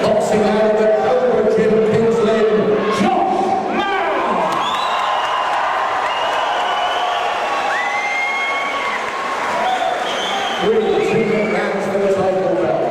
boxing out of the Cobra Gym, King's Lynn, Josh Mann! Winning the 2 rounds for the title belt.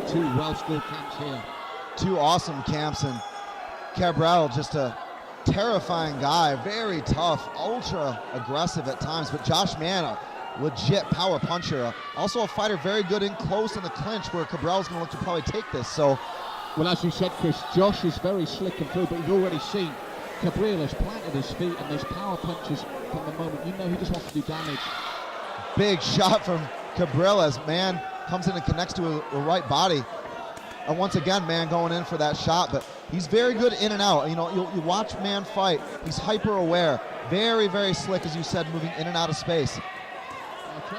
Two well-skilled camps here. Two awesome camps, and Cabral, just a terrifying guy, very tough, ultra aggressive at times, but Josh Mann, a legit power puncher, also a fighter very good in close in the clinch where Cabral's going to look to probably take this. So, well, as you said, Chris, Josh is very slick and through, but you've already seen Cabral has planted his feet, and there's power punches from the moment. You know he just wants to do damage. Big shot from Cabral as Mann comes in and connects to a right body. And once again, Mann going in for that shot, but he's very good in and out. You know, you watch Mann fight, he's hyper aware, very, very slick, as you said, moving in and out of space.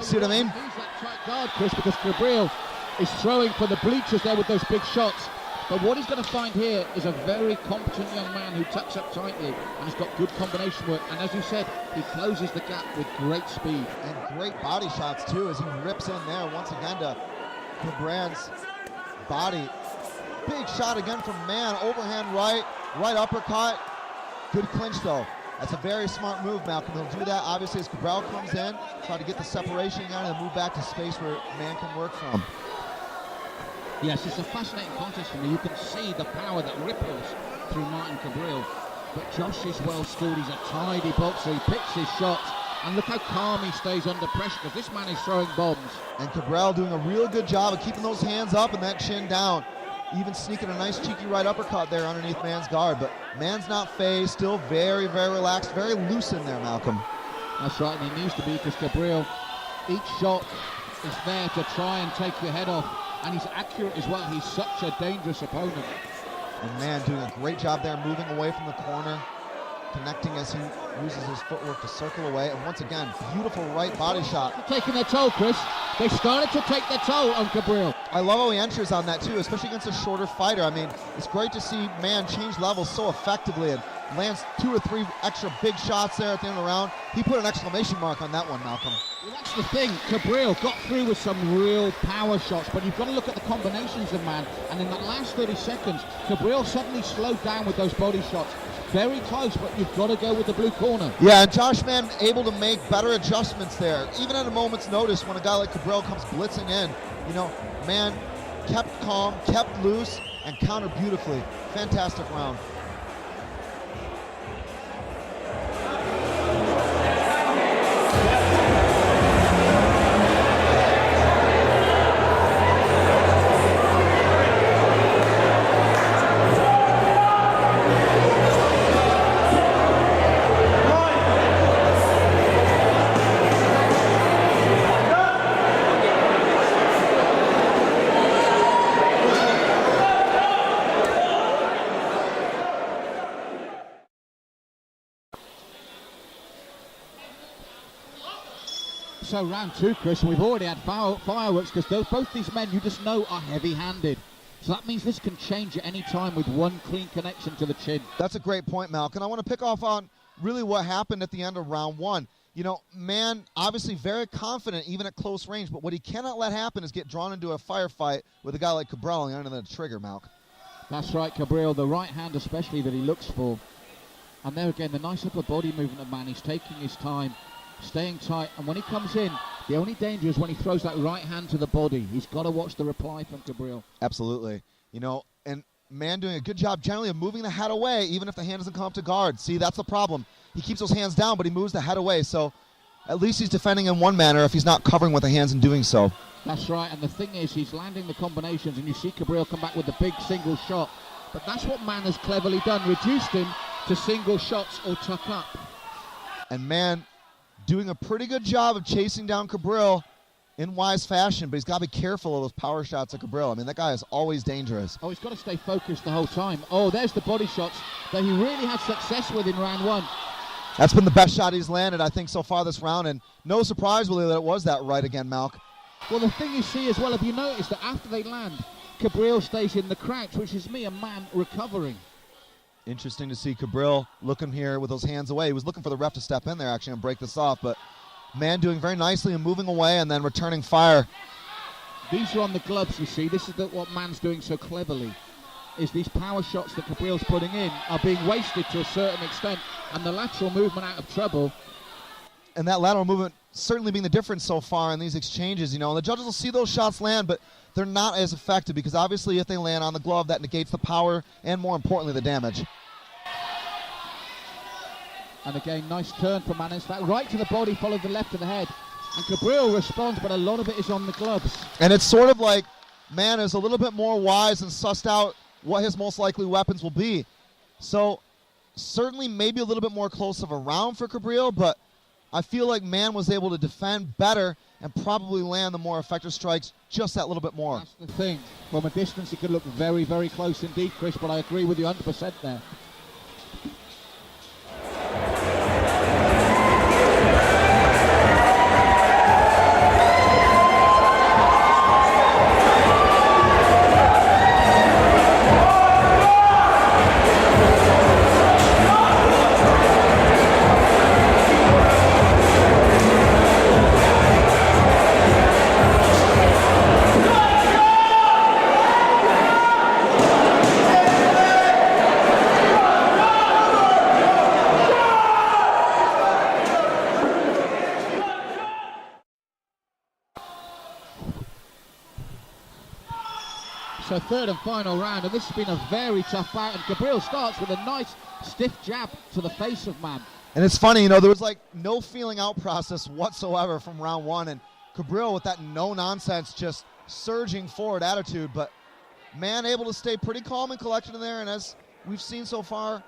See what I mean? He's that tight guard, Chris, because Cabral is throwing for the bleachers there with those big shots. But what he's going to find here is a very competent young man who tucks up tightly and has got good combination work. And as you said, he closes the gap with great speed. And great body shots, too, as he rips in there once again to Cabral's body. Big shot again from Mann, overhand right uppercut. Good clinch, though. That's a very smart move, Malcolm. He'll do that, obviously, as Cabral comes in, try to get the separation again and move back to space where Mann can work from. Yes, it's a fascinating contest for me. You can see the power that ripples through Martin Cabral. But Josh is well skilled. He's a tidy boxer. He picks his shots. And look how calm he stays under pressure, because this man is throwing bombs. And Cabral doing a real good job of keeping those hands up and that chin down. Even sneaking a nice cheeky right uppercut there underneath Mann's guard. But Mann's not phased, still very, very relaxed, very loose in there, Malcolm. That's right, and he needs to be, because Cabral, each shot is there to try and take your head off. And he's accurate as well. He's such a dangerous opponent. And Mann doing a great job there, moving away from the corner, connecting as he uses his footwork to circle away. And once again, beautiful right body shot. They're taking their toll, Chris. They started to take their toll on Cabral. I love how he enters on that too, especially against a shorter fighter. I mean, it's great to see Mann change levels so effectively and lands 2 or 3 extra big shots there at the end of the round. He put an exclamation mark on that one, Malcolm. Well, that's the thing. Cabral got through with some real power shots, but you've got to look at the combinations of Mann. And in that last 30 seconds, Cabral suddenly slowed down with those body shots. Very close, but you've got to go with the blue corner. Yeah, and Josh Mann able to make better adjustments there. Even at a moment's notice, when a guy like Cabral comes blitzing in, you know, Mann kept calm, kept loose, and countered beautifully. Fantastic round. So round 2, Chris, and we've already had fireworks, because both these men, you just know, are heavy-handed. So that means this can change at any time with one clean connection to the chin. That's a great point, Malcolm. I want to pick off on really what happened at the end of round 1. You know, Mann obviously very confident even at close range, but what he cannot let happen is get drawn into a firefight with a guy like Cabral on the end of the trigger, Malcolm. That's right, Cabral, the right hand especially that he looks for. And there again, the nice upper body movement of Mann. He's taking his time, staying tight, and when he comes in, the only danger is when he throws that right hand to the body. He's got to watch the reply from Cabral. Absolutely. You know, and Mann doing a good job generally of moving the head away, even if the hand doesn't come up to guard. See, that's the problem. He keeps those hands down, but he moves the head away, so at least he's defending in one manner if he's not covering with the hands and doing so. That's right, and the thing is, he's landing the combinations, and you see Cabral come back with the big single shot. But that's what Mann has cleverly done, reduced him to single shots or tuck up. And Mann doing a pretty good job of chasing down Cabral in wise fashion, but he's got to be careful of those power shots of Cabral. I mean, that guy is always dangerous. Oh, he's got to stay focused the whole time. Oh, there's the body shots that he really had success with in round 1. That's been the best shot he's landed, I think, so far this round, and no surprise really that it was that right again, Malk. Well, the thing you see as well, if you notice that after they land, Cabril stays in the crouch, which is me and Mann recovering. Interesting to see Cabril looking here with those hands away. He was looking for the ref to step in there actually and break this off, but Mann doing very nicely and moving away and then returning fire. These are on the gloves, you see. This is what Mann's doing so cleverly, is these power shots that Cabril's putting in are being wasted to a certain extent, and the lateral movement out of trouble. And that lateral movement certainly being the difference so far in these exchanges, you know. And the judges will see those shots land, but they're not as effective because obviously if they land on the glove, that negates the power and more importantly the damage. And again, nice turn from Mann. It's that right to the body, followed the left to the head. And Cabril responds, but a lot of it is on the gloves. And it's sort of like Mann is a little bit more wise and sussed out what his most likely weapons will be. So certainly maybe a little bit more close of a round for Cabril, but I feel like Mann was able to defend better and probably land the more effective strikes just that little bit more. That's the thing. From a distance, it could look very, very close indeed, Chris, but I agree with you 100% there. So third and final round, and this has been a very tough bout, and Cabril starts with a nice stiff jab to the face of Mann. And it's funny, you know, there was like no feeling out process whatsoever from round one, and Cabril with that no-nonsense, just surging forward attitude, but Mann able to stay pretty calm and collected in there, and as we've seen so far,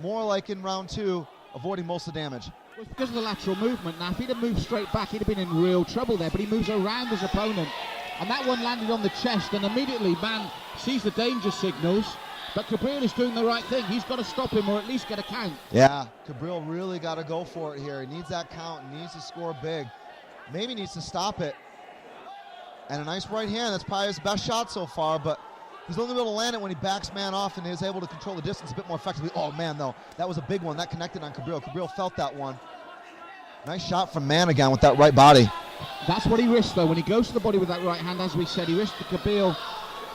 more like in round two, avoiding most of the damage. Well, it's because of the lateral movement. Now, if he'd have moved straight back, he'd have been in real trouble there, but he moves around his opponent. And that one landed on the chest, and immediately Mann sees the danger signals, but Cabril is doing the right thing. He's got to stop him or at least get a count. Yeah, Cabril really got to go for it here. He needs that count, needs to score big. Maybe needs to stop it. And a nice right hand, that's probably his best shot so far, but he's only able to land it when he backs Mann off and is able to control the distance a bit more effectively. Oh man, though, that was a big one. That connected on Cabril. Cabril felt that one. Nice shot from Mann again with that right body. That's what he risked, though. When he goes to the body with that right hand, as we said, he risked the Cabril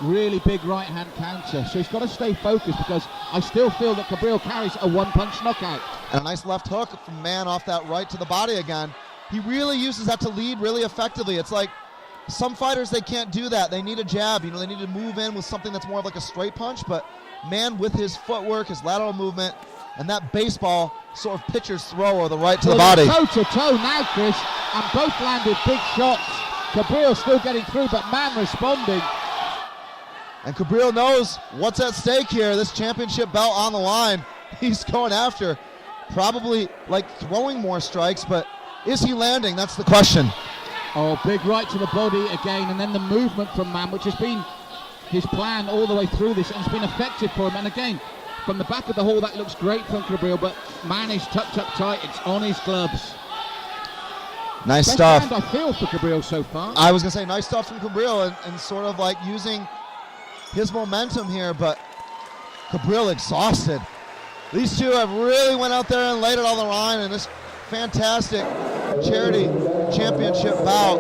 really big right hand counter. So he's got to stay focused because I still feel that Cabril carries a one-punch knockout. And a nice left hook from Mann off that right to the body again. He really uses that to lead really effectively. It's like some fighters, they can't do that. They need a jab. You know, they need to move in with something that's more of like a straight punch. But Mann, with his footwork, his lateral movement, and that baseball sort of pitcher's throw or the right to the body. Toe-to-toe now, Chris, and both landed big shots. Cabril still getting through, but Mann responding. And Cabril knows what's at stake here. This championship belt on the line. He's going after, probably like throwing more strikes, but is he landing? That's the question. Oh, big right to the body again, and then the movement from Mann, which has been his plan all the way through this, and it's been effective for him. And again, from the back of the hall, that looks great from Cabril, but Mann is tucked up tight. It's on his gloves. Nice Best stuff. hand I feel for Cabril so far. I was going to say nice stuff from Cabril and sort of like using his momentum here, but Cabril exhausted. These two have really went out there and laid it on the line in this fantastic charity championship bout.